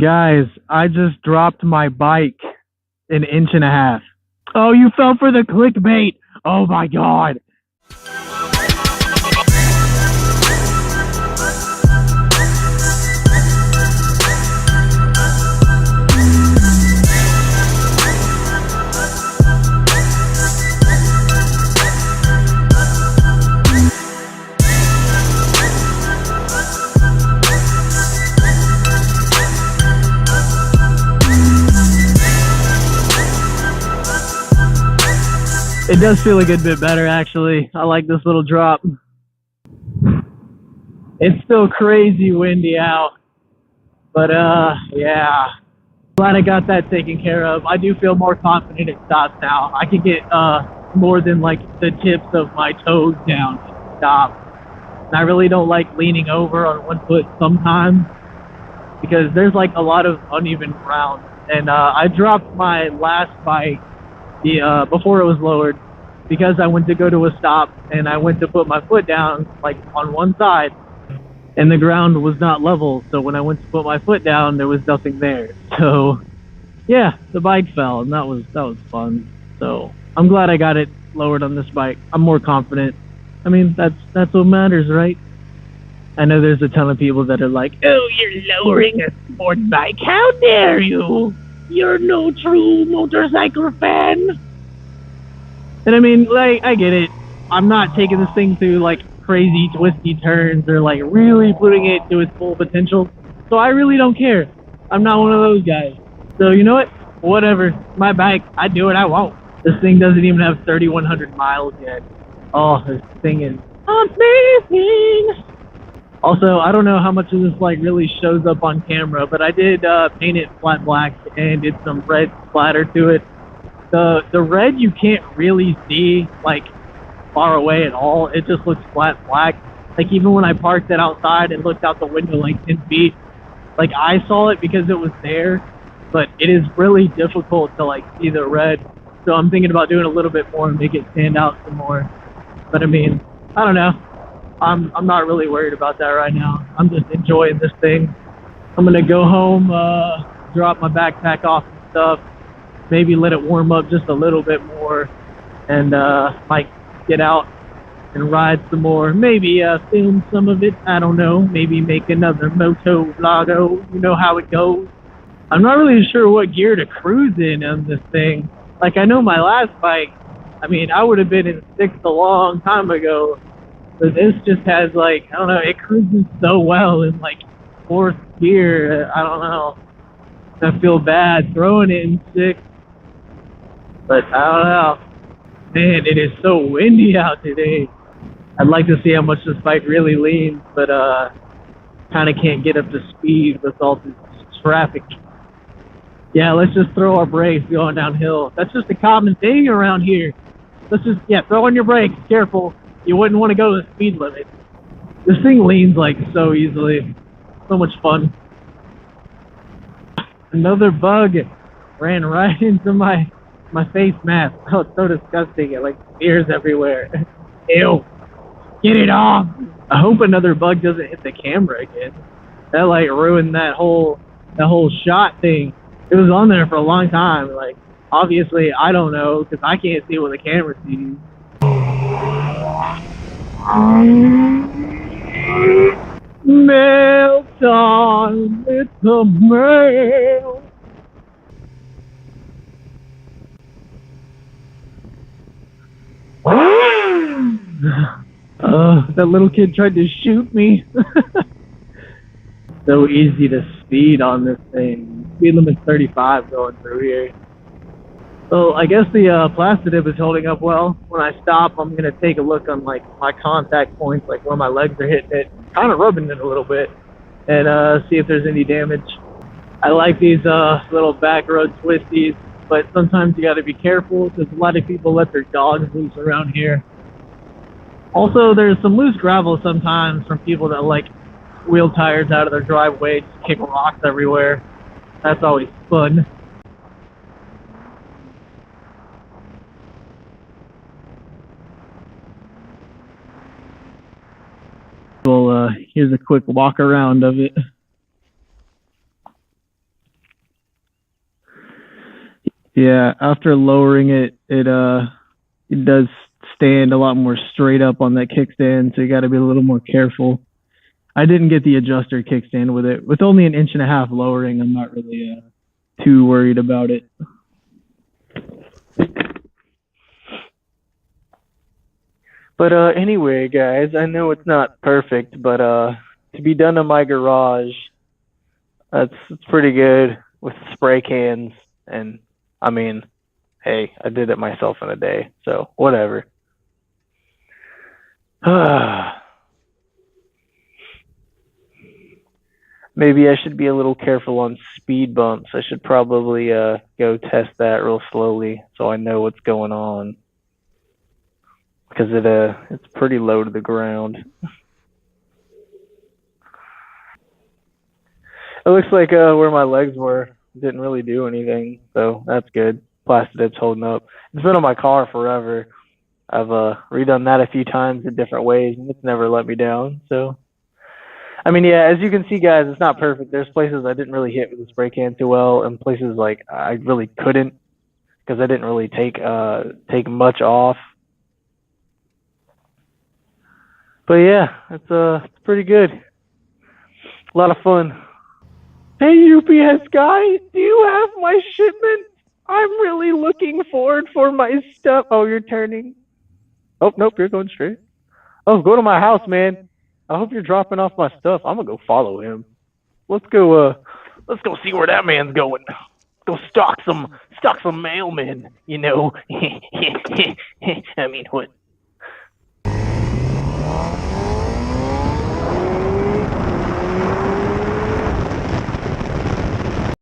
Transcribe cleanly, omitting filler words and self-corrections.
Guys, I just dropped my bike an inch and a half. Oh, you fell for the clickbait. Oh my God. It does feel a good bit better, actually. I like this little drop. It's still crazy windy out, but yeah. Glad I got that taken care of. I do feel more confident it stops now. I can get more than like the tips of my toes down to stop. And I really don't like leaning over on one foot sometimes because there's like a lot of uneven ground. And I dropped my last bike before it was lowered because I went to go to a stop and I went to put my foot down like on one side and the ground was not level, so when I went to put my foot down there was nothing there. So yeah, the bike fell and that was fun. So I'm glad I got it lowered on this bike. I'm more confident. I mean, that's what matters, right? I know there's a ton of people that are like, oh, you're lowering a sport bike, how dare you? You're no true motorcycle fan. And I mean, like, I get it. I'm not taking this thing through, like, crazy twisty turns or, like, really putting it to its full potential. So I really don't care. I'm not one of those guys. So, you know what? Whatever. My bike. I do what I want. This thing doesn't even have 3,100 miles yet. Oh, this thing is amazing. Also, I don't know how much of this, like, really shows up on camera, but I did paint it flat black and did some red splatter to it. The red you can't really see, like, far away at all. It just looks flat black. Like, even when I parked it outside and looked out the window, like, 10 feet, like, I saw it because it was there, but it is really difficult to, like, see the red. So I'm thinking about doing a little bit more and make it stand out some more. But, I mean, I don't know. I'm not really worried about that right now. I'm just enjoying this thing. I'm gonna go home, drop my backpack off and stuff, maybe let it warm up just a little bit more, and might get out and ride some more. Maybe film some of it. I don't know. Maybe make another moto vlogo. You know how it goes. I'm not really sure what gear to cruise in on this thing. Like, I know my last bike, I mean, I would have been in sixth a long time ago. But this just has, like, I don't know, it cruises so well in, like, fourth gear. I don't know. I feel bad throwing it in sixth. But I don't know. Man, it is so windy out today. I'd like to see how much this bike really leans, but kind of can't get up to speed with all this traffic. Yeah, let's just throw our brakes going downhill. That's just a common thing around here. Let's just, yeah, throw on your brakes. Careful. You wouldn't want to go to the speed limit. This thing leans like so easily. So much fun. Another bug ran right into my face mask. Oh, it's so disgusting. It like smears everywhere. Ew. Get it off. I hope another bug doesn't hit the camera again. That like ruined that whole shot thing. It was on there for a long time. Like, obviously, I don't know because I can't see what the camera sees. Mail time, it's the mail. That little kid tried to shoot me. So easy to speed on this thing. Speed limit's 35 going through here. So I guess the plastidip is holding up well. When I stop, I'm going to take a look on like my contact points, like where my legs are hitting it, kind of rubbing it a little bit, and see if there's any damage. I like these little back road twisties, but sometimes you got to be careful because a lot of people let their dogs loose around here. Also, there's some loose gravel sometimes from people that like wheel tires out of their driveway, just kick rocks everywhere. That's always fun. Well, here's a quick walk around of it. Yeah, after lowering it, it does stand a lot more straight up on that kickstand, so you got to be a little more careful. I didn't get the adjuster kickstand with it. With only an 1.5 inch lowering, I'm not really too worried about it. But anyway, guys, I know it's not perfect, but to be done in my garage, it's pretty good with spray cans. And I mean, hey, I did it myself in a day, so whatever. Maybe I should be a little careful on speed bumps. I should probably go test that real slowly so I know what's going on, because it's pretty low to the ground. It looks like where my legs were didn't really do anything, so that's good. Plastic dip's holding up. It's been on my car forever. I've redone that a few times in different ways, and it's never let me down. So, I mean, yeah, as you can see, guys, it's not perfect. There's places I didn't really hit with the spray can too well, and places like I really couldn't because I didn't really take much off. But yeah, it's pretty good. A lot of fun. Hey, UPS guy, do you have my shipment? I'm really looking forward for my stuff. Oh, you're turning. Oh, nope, you're going straight. Oh, go to my house, man. I hope you're dropping off my stuff. I'm gonna go follow him. Let's go see where that man's going. Go stalk some mailmen, you know. I mean, what